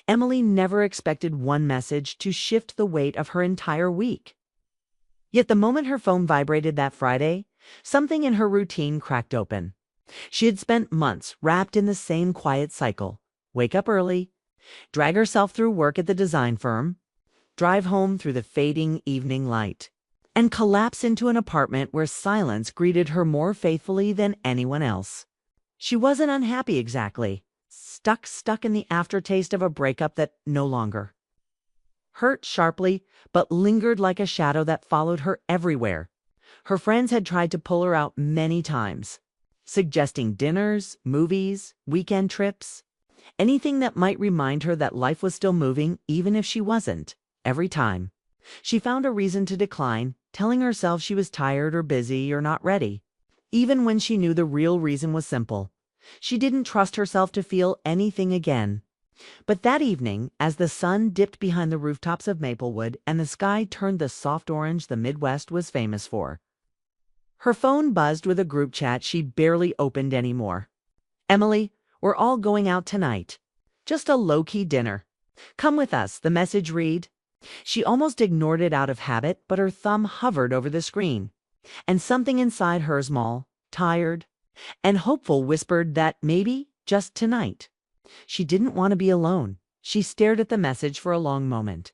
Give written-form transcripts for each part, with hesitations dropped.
Emily never expected one message to shift the weight of her entire week. Yet the moment her phone vibrated that Friday, something in her routine cracked open. She had spent months wrapped in the same quiet cycle: wake up early, drag herself through work at the design firm, drive home through the fading evening light, and collapse into an apartment where silence greeted her more faithfully than anyone else. She wasn't unhappy exactly, stuck in the aftertaste of a breakup that no longer hurt sharply, but lingered like a shadow that followed her everywhere. Her friends had tried to pull her out many times, suggesting dinners, movies, weekend trips, anything that might remind her that life was still moving even if she wasn't. Every time, she found a reason to decline, telling herself she was tired or busy or not ready, even when she knew the real reason was simple: she didn't trust herself to feel anything again. But that evening, as the sun dipped behind the rooftops of Maplewood and the sky turned the soft orange the Midwest was famous for, her phone buzzed with a group chat she barely opened anymore. "Emily, we're all going out tonight. Just a low-key dinner. Come with us," the message read. She almost ignored it out of habit, but her thumb hovered over the screen, and something inside her, small, tired, and hopeful, whispered that maybe, just tonight. She didn't want to be alone. She stared at the message for a long moment,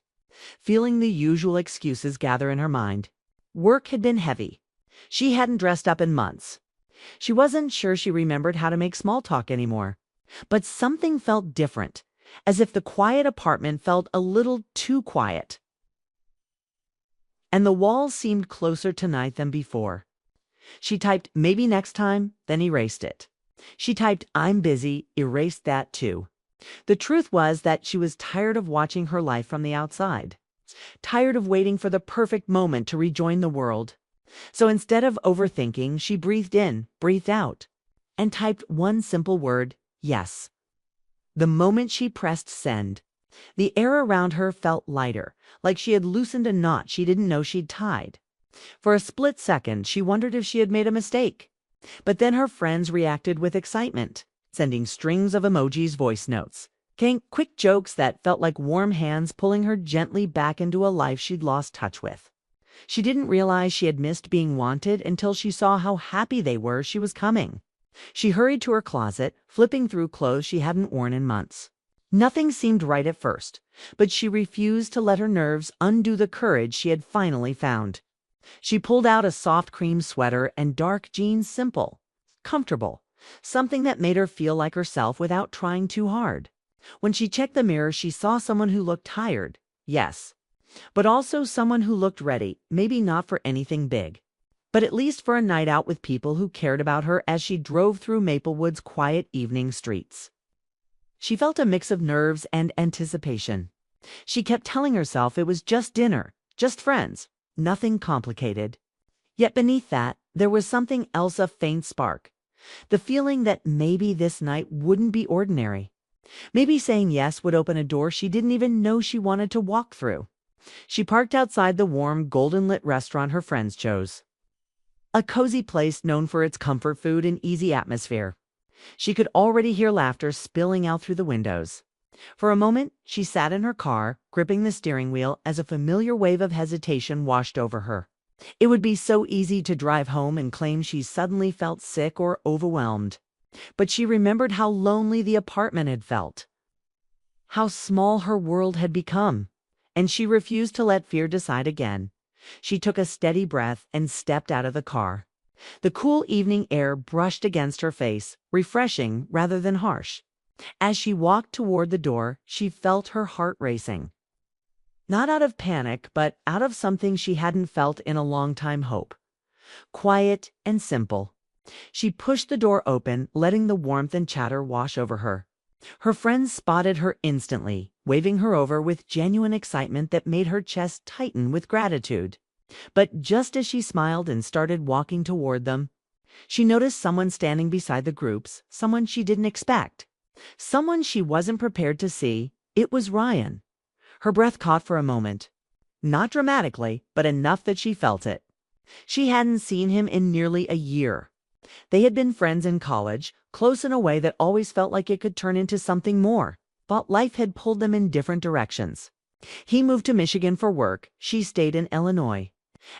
feeling the usual excuses gather in her mind. Work had been heavy. She hadn't dressed up in months. She wasn't sure she remembered how to make small talk anymore. But something felt different, as if the quiet apartment felt a little too quiet. And the walls seemed closer tonight than before. She typed "maybe next time," then erased it. She typed "I'm busy," erased that too. The truth was that she was tired of watching her life from the outside, tired of waiting for the perfect moment to rejoin the world. So instead of overthinking, she breathed in, breathed out, and typed one simple word: yes. The moment she pressed send, the air around her felt lighter, like she had loosened a knot she didn't know she'd tied. For a split second, she wondered if she had made a mistake. But then her friends reacted with excitement, sending strings of emojis, voice notes, quick jokes that felt like warm hands pulling her gently back into a life she'd lost touch with. She didn't realize she had missed being wanted until she saw how happy they were she was coming. She hurried to her closet, flipping through clothes she hadn't worn in months. Nothing seemed right at first, but she refused to let her nerves undo the courage she had finally found. She pulled out a soft cream sweater and dark jeans, simple, comfortable, something that made her feel like herself without trying too hard. When she checked the mirror, she saw someone who looked tired, yes, but also someone who looked ready, maybe not for anything big, but at least for a night out with people who cared about her as she drove through Maplewood's quiet evening streets. She felt a mix of nerves and anticipation. She kept telling herself it was just dinner, just friends, nothing complicated. Yet beneath that, there was something else, a faint spark. The feeling that maybe this night wouldn't be ordinary. Maybe saying yes would open a door she didn't even know she wanted to walk through. She parked outside the warm, golden-lit restaurant her friends chose. A cozy place known for its comfort food and easy atmosphere. She could already hear laughter spilling out through the windows. For a moment, she sat in her car, gripping the steering wheel as a familiar wave of hesitation washed over her. It would be so easy to drive home and claim she suddenly felt sick or overwhelmed. But she remembered how lonely the apartment had felt, how small her world had become, and she refused to let fear decide again. She took a steady breath and stepped out of the car. The cool evening air brushed against her face, refreshing rather than harsh. As she walked toward the door, she felt her heart racing. Not out of panic, but out of something she hadn't felt in a long time: hope. Quiet and simple. She pushed the door open, letting the warmth and chatter wash over her. Her friends spotted her instantly, waving her over with genuine excitement that made her chest tighten with gratitude. But just as she smiled and started walking toward them, she noticed someone standing beside the groups, someone she didn't expect, someone she wasn't prepared to see. It was Ryan. Her breath caught for a moment. Not dramatically, but enough that she felt it. She hadn't seen him in nearly a year. They had been friends in college, close in a way that always felt like it could turn into something more. thought life had pulled them in different directions. He moved to Michigan for work, she stayed in Illinois.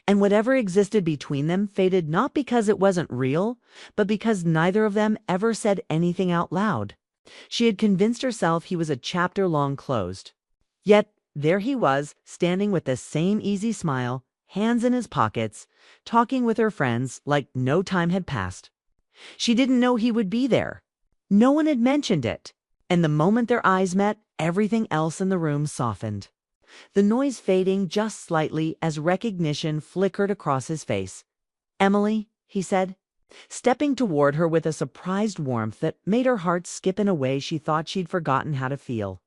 And whatever existed between them faded not because it wasn't real, but because neither of them ever said anything out loud. She had convinced herself he was a chapter long closed. Yet there he was, standing with the same easy smile, hands in his pockets, talking with her friends like no time had passed. She didn't know he would be there. No one had mentioned it. And the moment their eyes met, everything else in the room softened. The noise fading just slightly as recognition flickered across his face. "Emily," he said, stepping toward her with a surprised warmth that made her heart skip in a way she thought she'd forgotten how to feel.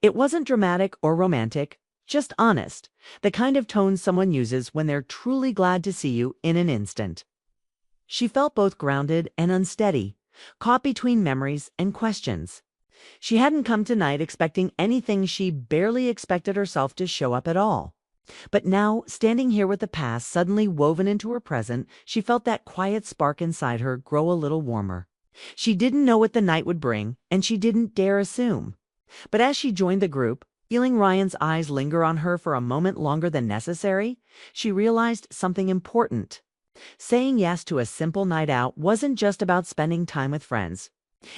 It wasn't dramatic or romantic, just honest, the kind of tone someone uses when they're truly glad to see you in an instant. She felt both grounded and unsteady, caught between memories and questions. She hadn't come tonight expecting anything. She barely expected herself to show up at all. But now, standing here with the past suddenly woven into her present, she felt that quiet spark inside her grow a little warmer. She didn't know what the night would bring, and she didn't dare assume. But as she joined the group, feeling Ryan's eyes linger on her for a moment longer than necessary, she realized something important. Saying yes to a simple night out wasn't just about spending time with friends.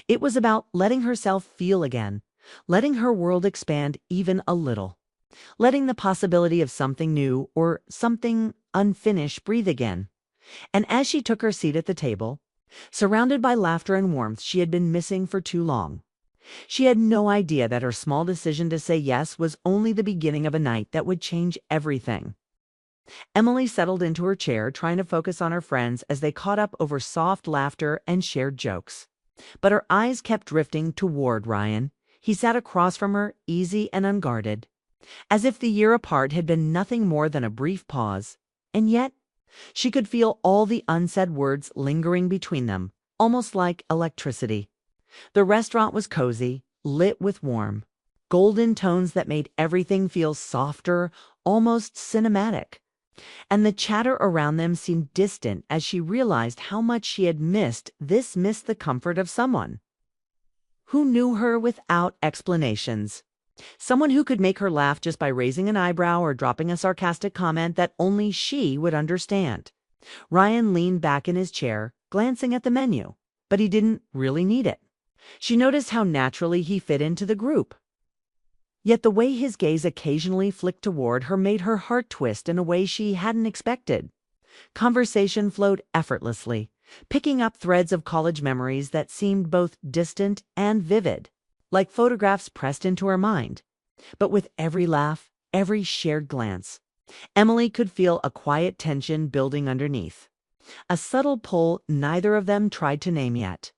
It was about letting herself feel again, letting her world expand even a little, letting the possibility of something new or something unfinished breathe again. And as she took her seat at the table, surrounded by laughter and warmth she had been missing for too long, she had no idea that her small decision to say yes was only the beginning of a night that would change everything. Emily settled into her chair, trying to focus on her friends as they caught up over soft laughter and shared jokes. But her eyes kept drifting toward Ryan. He sat across from her, easy and unguarded, as if the year apart had been nothing more than a brief pause. And yet, she could feel all the unsaid words lingering between them, almost like electricity. The restaurant was cozy, lit with warm, golden tones that made everything feel softer, almost cinematic. And the chatter around them seemed distant as she realized how much she had missed the comfort of someone who knew her without explanations. Someone who could make her laugh just by raising an eyebrow or dropping a sarcastic comment that only she would understand. Ryan leaned back in his chair, glancing at the menu, but he didn't really need it. She noticed how naturally he fit into the group. Yet the way his gaze occasionally flicked toward her made her heart twist in a way she hadn't expected. Conversation flowed effortlessly, picking up threads of college memories that seemed both distant and vivid, like photographs pressed into her mind. But with every laugh, every shared glance, Emily could feel a quiet tension building underneath, a subtle pull neither of them tried to name yet.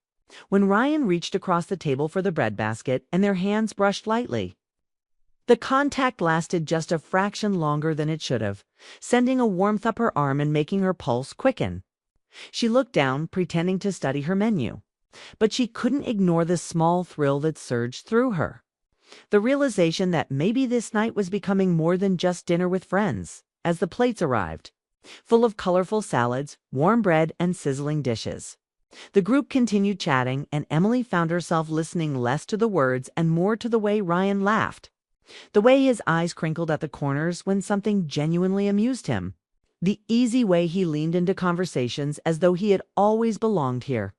When Ryan reached across the table for the breadbasket and their hands brushed lightly, the contact lasted just a fraction longer than it should have, sending a warmth up her arm and making her pulse quicken. She looked down, pretending to study her menu, but she couldn't ignore the small thrill that surged through her. The realization that maybe this night was becoming more than just dinner with friends, as the plates arrived, full of colorful salads, warm bread, and sizzling dishes. The group continued chatting, and Emily found herself listening less to the words and more to the way Ryan laughed. The way his eyes crinkled at the corners when something genuinely amused him. The easy way he leaned into conversations as though he had always belonged here.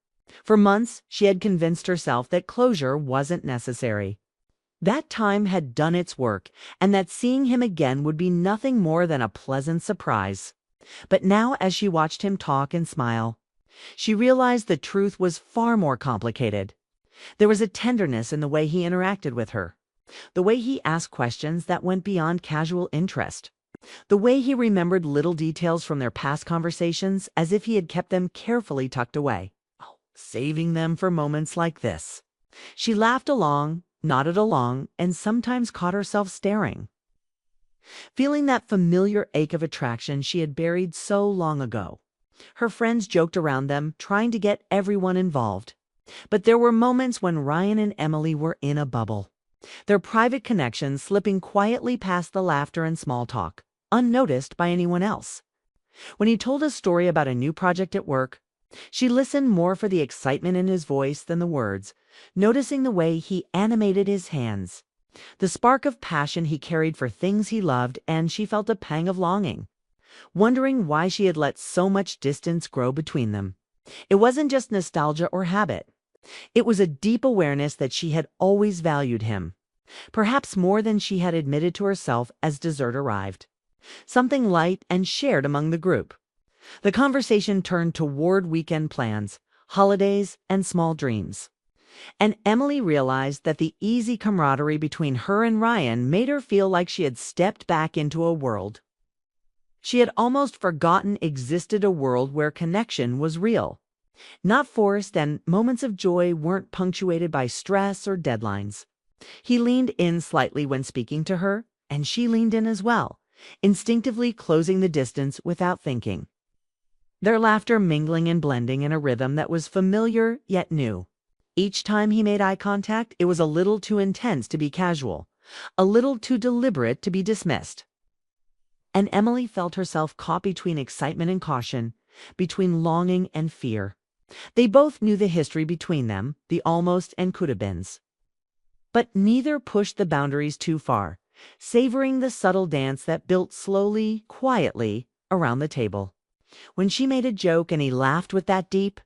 For months, she had convinced herself that closure wasn't necessary. That time had done its work, and that seeing him again would be nothing more than a pleasant surprise. But now, as she watched him talk and smile, she realized the truth was far more complicated. There was a tenderness in the way he interacted with her, the way he asked questions that went beyond casual interest, the way he remembered little details from their past conversations as if he had kept them carefully tucked away, saving them for moments like this. She laughed along, nodded along, and sometimes caught herself staring, feeling that familiar ache of attraction she had buried so long ago. Her friends joked around them, trying to get everyone involved. But there were moments when Ryan and Emily were in a bubble, their private connections slipping quietly past the laughter and small talk, unnoticed by anyone else. When he told a story about a new project at work, She listened more for the excitement in his voice than the words, noticing the way he animated his hands, the spark of passion he carried for things he loved, and she felt a pang of longing, wondering why she had let so much distance grow between them. It wasn't just nostalgia or habit. It was a deep awareness that she had always valued him, perhaps more than she had admitted to herself as dessert arrived. Something light and shared among the group. The conversation turned toward weekend plans, holidays, and small dreams. And Emily realized that the easy camaraderie between her and Ryan made her feel like she had stepped back into a world she had almost forgotten existed, a world where connection was real, not forced, and moments of joy weren't punctuated by stress or deadlines. He leaned in slightly when speaking to her, and she leaned in as well, instinctively closing the distance without thinking. Their laughter mingling and blending in a rhythm that was familiar yet new. Each time he made eye contact, it was a little too intense to be casual, a little too deliberate to be dismissed. And Emily felt herself caught between excitement and caution, between longing and fear. They both knew the history between them, the almost and could-have-beens. But neither pushed the boundaries too far, savoring the subtle dance that built slowly, quietly, around the table. When she made a joke and he laughed with that deep,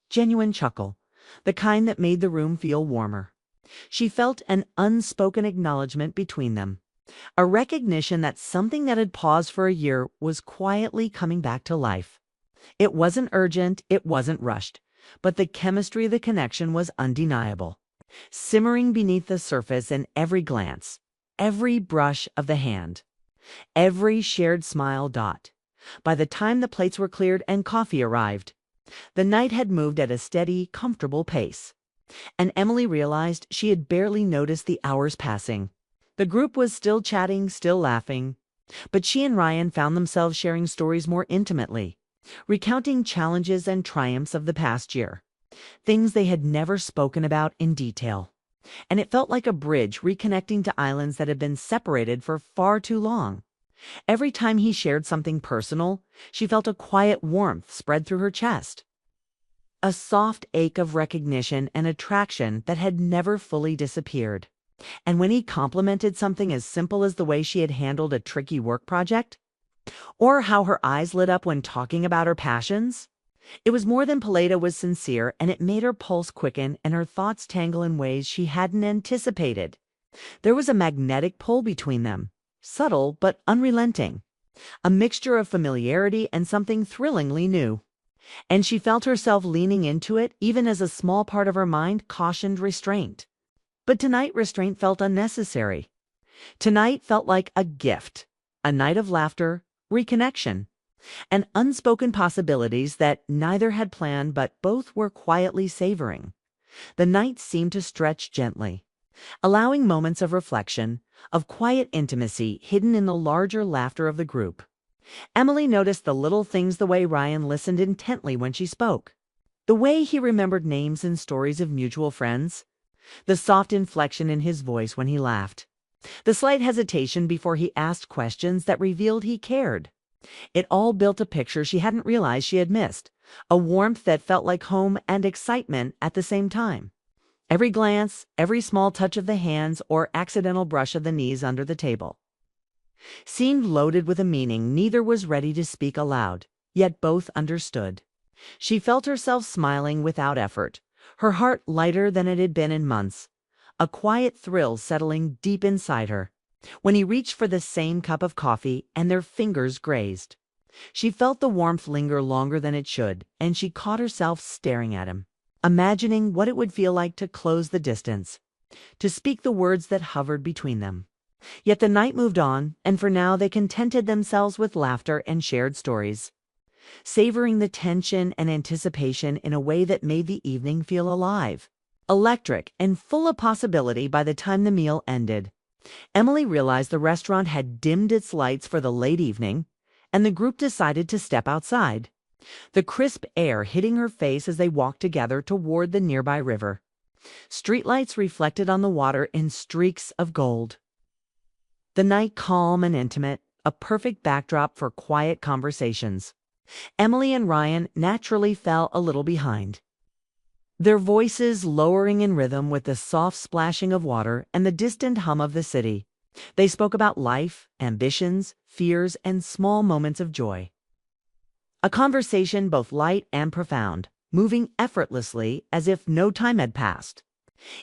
genuine chuckle, the kind that made the room feel warmer, she felt an unspoken acknowledgement between them. A recognition that something that had paused for a year was quietly coming back to life. It wasn't urgent, it wasn't rushed, but the chemistry of the connection was undeniable, simmering beneath the surface in every glance, every brush of the hand, every shared smile dot. By the time the plates were cleared and coffee arrived, the night had moved at a steady, comfortable pace, and Emily realized she had barely noticed the hours passing. The group was still chatting, still laughing, but she and Ryan found themselves sharing stories more intimately, recounting challenges and triumphs of the past year, things they had never spoken about in detail. And it felt like a bridge reconnecting to islands that had been separated for far too long. Every time he shared something personal, she felt a quiet warmth spread through her chest, a soft ache of recognition and attraction that had never fully disappeared. And when he complimented something as simple as the way she had handled a tricky work project, or how her eyes lit up when talking about her passions, it was more than polite, it was sincere, and it made her pulse quicken and her thoughts tangle in ways she hadn't anticipated. There was a magnetic pull between them, subtle but unrelenting, a mixture of familiarity and something thrillingly new. And she felt herself leaning into it, even as a small part of her mind cautioned restraint. But tonight restraint felt unnecessary. Tonight felt like a gift, a night of laughter, reconnection, and unspoken possibilities that neither had planned but both were quietly savoring. The night seemed to stretch gently, allowing moments of reflection, of quiet intimacy hidden in the larger laughter of the group. Emily noticed the little things, the way Ryan listened intently when she spoke, the way he remembered names and stories of mutual friends, the soft inflection in his voice when he laughed, the slight hesitation before he asked questions that revealed he cared. It all built a picture she hadn't realized she had missed, a warmth that felt like home and excitement at the same time. Every glance, every small touch of the hands or accidental brush of the knees under the table seemed loaded with a meaning neither was ready to speak aloud, yet both understood. She felt herself smiling without effort, her heart lighter than it had been in months, a quiet thrill settling deep inside her. When he reached for the same cup of coffee and their fingers grazed, she felt the warmth linger longer than it should, and she caught herself staring at him, imagining what it would feel like to close the distance, to speak the words that hovered between them. Yet the night moved on, and for now they contented themselves with laughter and shared stories, savoring the tension and anticipation in a way that made the evening feel alive, electric, and full of possibility. By the time the meal ended, Emily realized the restaurant had dimmed its lights for the late evening, and the group decided to step outside, the crisp air hitting her face as they walked together toward the nearby river. Streetlights reflected on the water in streaks of gold. The night calm and intimate, a perfect backdrop for quiet conversations. Emily and Ryan naturally fell a little behind, their voices lowering in rhythm with the soft splashing of water and the distant hum of the city. They spoke about life, ambitions, fears, and small moments of joy. A conversation both light and profound, moving effortlessly as if no time had passed.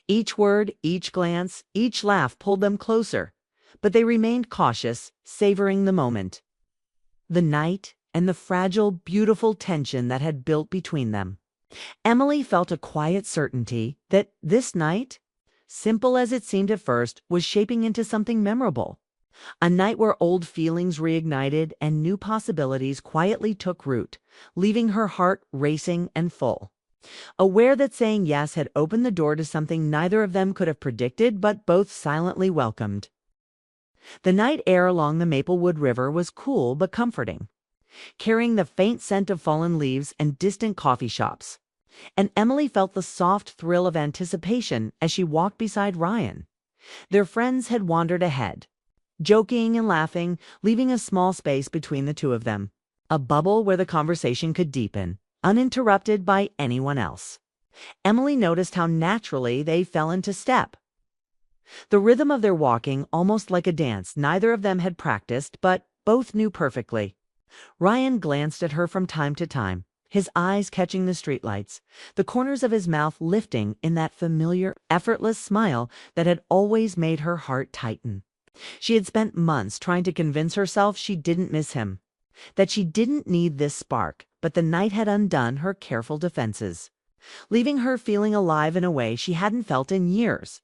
Each word, each glance, each laugh pulled them closer, but they remained cautious, savoring the moment, the night, and the fragile, beautiful tension that had built between them. Emily felt a quiet certainty that this night, simple as it seemed at first, was shaping into something memorable. A night where old feelings reignited and new possibilities quietly took root, leaving her heart racing and full. Aware that saying yes had opened the door to something neither of them could have predicted but both silently welcomed. The night air along the Maplewood River was cool but comforting, carrying the faint scent of fallen leaves and distant coffee shops. And Emily felt the soft thrill of anticipation as she walked beside Ryan. Their friends had wandered ahead, joking and laughing, leaving a small space between the two of them, a bubble where the conversation could deepen, uninterrupted by anyone else. Emily noticed how naturally they fell into step. The rhythm of their walking, almost like a dance, neither of them had practiced, but both knew perfectly. Ryan glanced at her from time to time, his eyes catching the streetlights, the corners of his mouth lifting in that familiar, effortless smile that had always made her heart tighten. She had spent months trying to convince herself she didn't miss him, that she didn't need this spark, but the night had undone her careful defenses, leaving her feeling alive in a way she hadn't felt in years.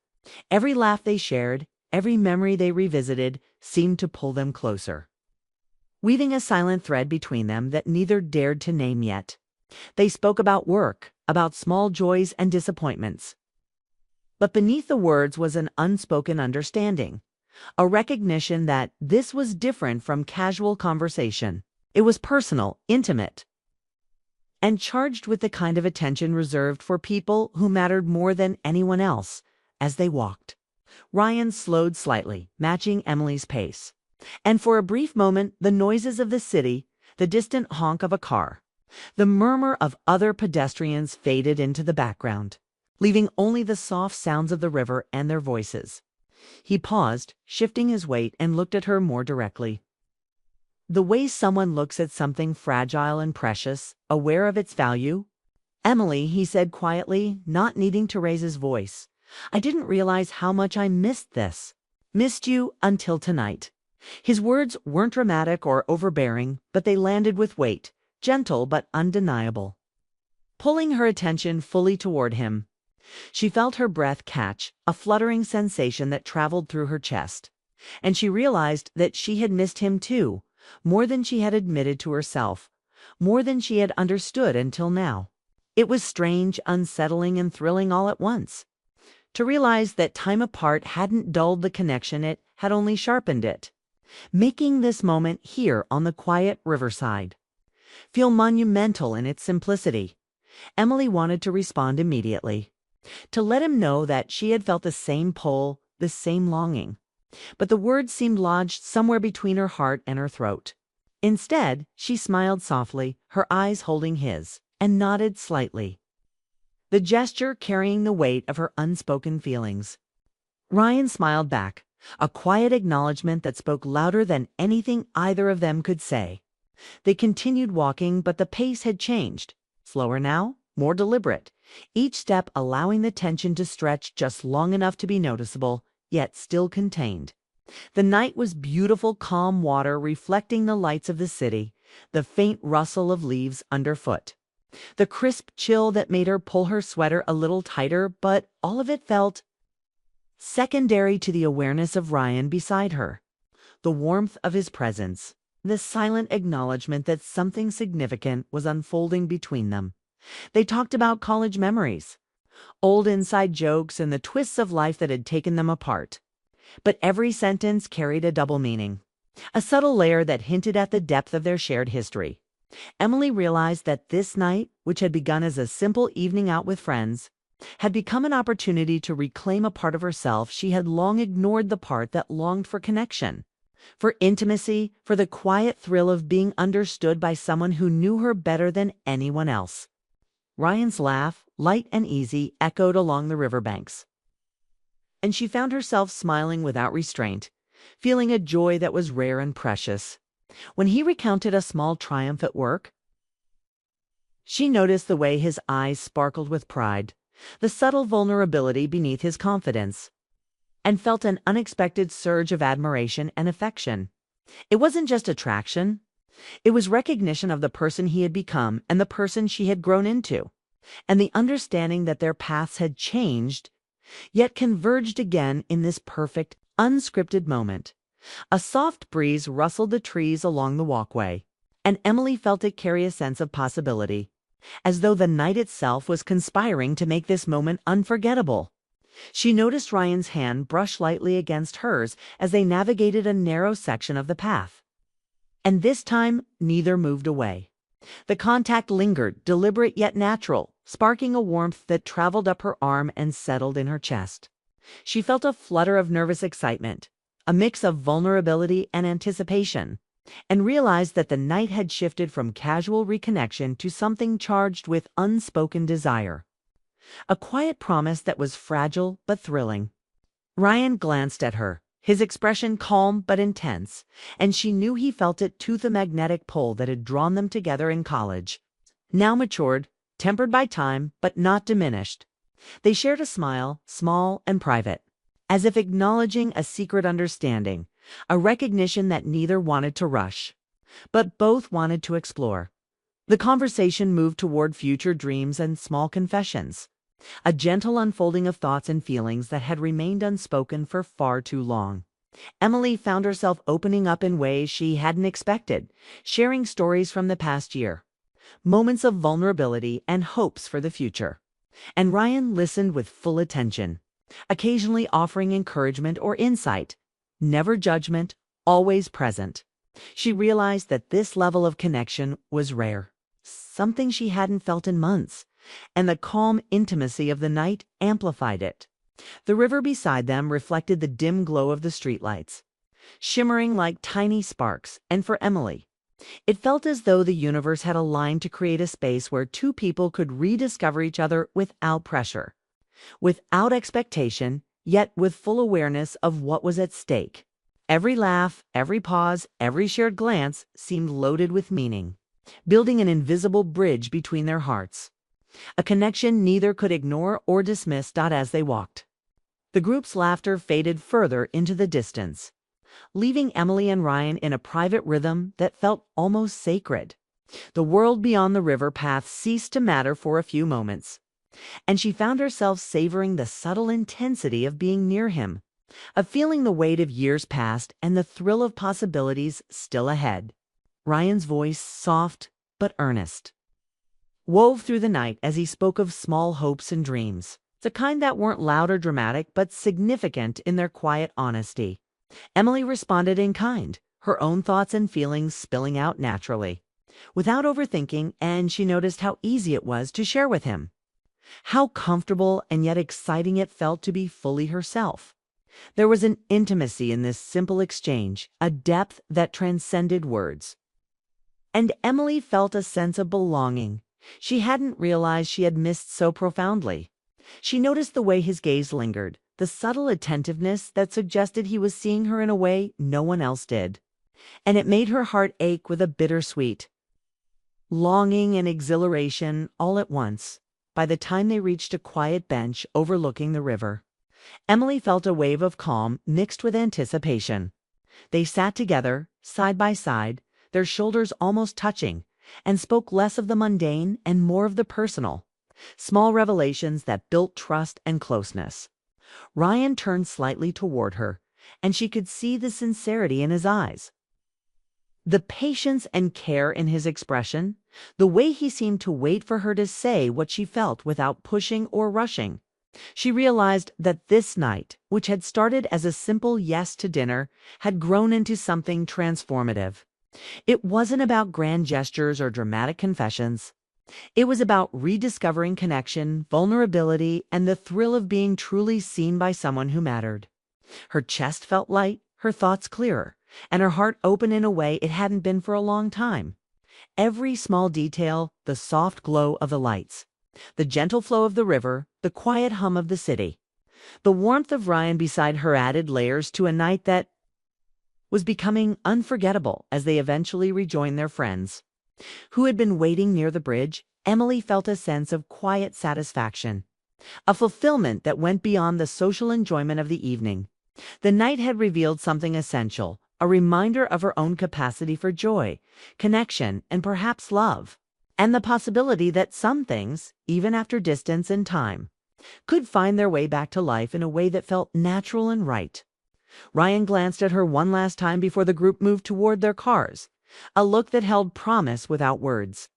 Every laugh they shared, every memory they revisited, seemed to pull them closer, weaving a silent thread between them that neither dared to name yet. They spoke about work, about small joys and disappointments. But beneath the words was an unspoken understanding, a recognition that this was different from casual conversation. It was personal, intimate, and charged with the kind of attention reserved for people who mattered more than anyone else. As they walked, Ryan slowed slightly, matching Emily's pace. And for a brief moment, the noises of the city, the distant honk of a car, the murmur of other pedestrians faded into the background, leaving only the soft sounds of the river and their voices. He paused, shifting his weight, and looked at her more directly. The way someone looks at something fragile and precious, aware of its value. "Emily," he said quietly, not needing to raise his voice, "I didn't realize how much I missed this. Missed you until tonight." His words weren't dramatic or overbearing, but they landed with weight, gentle but undeniable, pulling her attention fully toward him. She felt her breath catch, a fluttering sensation that traveled through her chest, and she realized that she had missed him too, more than she had admitted to herself, more than she had understood until now. It was strange, unsettling, and thrilling all at once. To realize that time apart hadn't dulled the connection, it had only sharpened it, making this moment here on the quiet riverside feel monumental in its simplicity. Emily wanted to respond immediately, to let him know that she had felt the same pull, the same longing, but the words seemed lodged somewhere between her heart and her throat. Instead, she smiled softly, her eyes holding his, and nodded slightly, the gesture carrying the weight of her unspoken feelings. Ryan smiled back, a quiet acknowledgement that spoke louder than anything either of them could say. They continued walking, but the pace had changed, slower now, more deliberate, each step allowing the tension to stretch just long enough to be noticeable, yet still contained. The night was beautiful, calm water reflecting the lights of the city, the faint rustle of leaves underfoot, the crisp chill that made her pull her sweater a little tighter, but all of it felt secondary to the awareness of Ryan beside her, the warmth of his presence, the silent acknowledgement that something significant was unfolding between them. They talked about college memories, old inside jokes, and the twists of life that had taken them apart. But every sentence carried a double meaning, a subtle layer that hinted at the depth of their shared history. Emily realized that this night, which had begun as a simple evening out with friends, had become an opportunity to reclaim a part of herself she had long ignored, the part that longed for connection, For intimacy, for the quiet thrill of being understood by someone who knew her better than anyone else. Ryan's laugh, light and easy, echoed along the riverbanks, and she found herself smiling without restraint, feeling a joy that was rare and precious. When he recounted a small triumph at work, she noticed the way his eyes sparkled with pride, the subtle vulnerability beneath his confidence, and felt an unexpected surge of admiration and affection. It wasn't just attraction. It was recognition of the person he had become and the person she had grown into, and the understanding that their paths had changed, yet converged again in this perfect, unscripted moment. A soft breeze rustled the trees along the walkway, and Emily felt it carry a sense of possibility, as though the night itself was conspiring to make this moment unforgettable. She noticed Ryan's hand brush lightly against hers as they navigated a narrow section of the path. And this time, neither moved away. The contact lingered, deliberate yet natural, sparking a warmth that traveled up her arm and settled in her chest. She felt a flutter of nervous excitement, a mix of vulnerability and anticipation, and realized that the night had shifted from casual reconnection to something charged with unspoken desire. A quiet promise that was fragile but thrilling. Ryan glanced at her, his expression calm but intense, and she knew he felt it too, the magnetic pull that had drawn them together in college. Now matured, tempered by time, but not diminished. They shared a smile, small and private, as if acknowledging a secret understanding, a recognition that neither wanted to rush, but both wanted to explore. The conversation moved toward future dreams and small confessions, a gentle unfolding of thoughts and feelings that had remained unspoken for far too long. Emily found herself opening up in ways she hadn't expected, sharing stories from the past year, moments of vulnerability and hopes for the future. And Ryan listened with full attention, occasionally offering encouragement or insight, never judgment, always present. She realized that this level of connection was rare, something she hadn't felt in months, and the calm intimacy of the night amplified it. The river beside them reflected the dim glow of the streetlights, shimmering like tiny sparks, and for Emily, it felt as though the universe had aligned to create a space where two people could rediscover each other without pressure, without expectation, yet with full awareness of what was at stake. Every laugh, every pause, every shared glance seemed loaded with meaning, building an invisible bridge between their hearts. A connection neither could ignore or dismiss. As they walked, the group's laughter faded further into the distance, leaving Emily and Ryan in a private rhythm that felt almost sacred. The world beyond the river path ceased to matter for a few moments, and she found herself savoring the subtle intensity of being near him, of feeling the weight of years past and the thrill of possibilities still ahead. Ryan's voice, soft but earnest, wove through the night as he spoke of small hopes and dreams, the kind that weren't loud or dramatic but significant in their quiet honesty. Emily responded in kind, her own thoughts and feelings spilling out naturally, without overthinking, and she noticed how easy it was to share with him, how comfortable and yet exciting it felt to be fully herself. There was an intimacy in this simple exchange, a depth that transcended words. And Emily felt a sense of belonging she hadn't realized she had missed so profoundly. She noticed the way his gaze lingered, the subtle attentiveness that suggested he was seeing her in a way no one else did. And it made her heart ache with a bittersweet longing and exhilaration all at once. By the time they reached a quiet bench overlooking the river, Emily felt a wave of calm mixed with anticipation. They sat together, side by side, their shoulders almost touching, and spoke less of the mundane and more of the personal, small revelations that built trust and closeness. Ryan turned slightly toward her, and she could see the sincerity in his eyes, the patience and care in his expression, the way he seemed to wait for her to say what she felt without pushing or rushing. She realized that this night, which had started as a simple yes to dinner, had grown into something transformative. It wasn't about grand gestures or dramatic confessions. It was about rediscovering connection, vulnerability, and the thrill of being truly seen by someone who mattered. Her chest felt light, her thoughts clearer, and her heart opened in a way it hadn't been for a long time. Every small detail, the soft glow of the lights, the gentle flow of the river, the quiet hum of the city, the warmth of Ryan beside her added layers to a night that was becoming unforgettable as they eventually rejoined their friends, who had been waiting near the bridge. Emily felt a sense of quiet satisfaction, a fulfillment that went beyond the social enjoyment of the evening. The night had revealed something essential, a reminder of her own capacity for joy, connection, and perhaps love, and the possibility that some things, even after distance and time, could find their way back to life in a way that felt natural and right. Ryan glanced at her one last time before the group moved toward their cars, a look that held promise without words.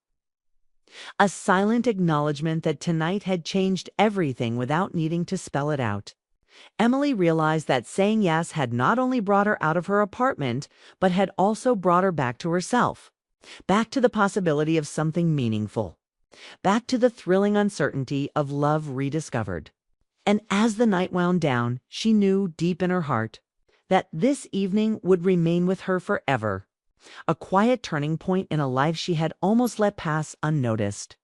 A silent acknowledgement that tonight had changed everything without needing to spell it out. Emily realized that saying yes had not only brought her out of her apartment, but had also brought her back to herself, back to the possibility of something meaningful, back to the thrilling uncertainty of love rediscovered. And as the night wound down, she knew deep in her heart that this evening would remain with her forever, a quiet turning point in a life she had almost let pass unnoticed.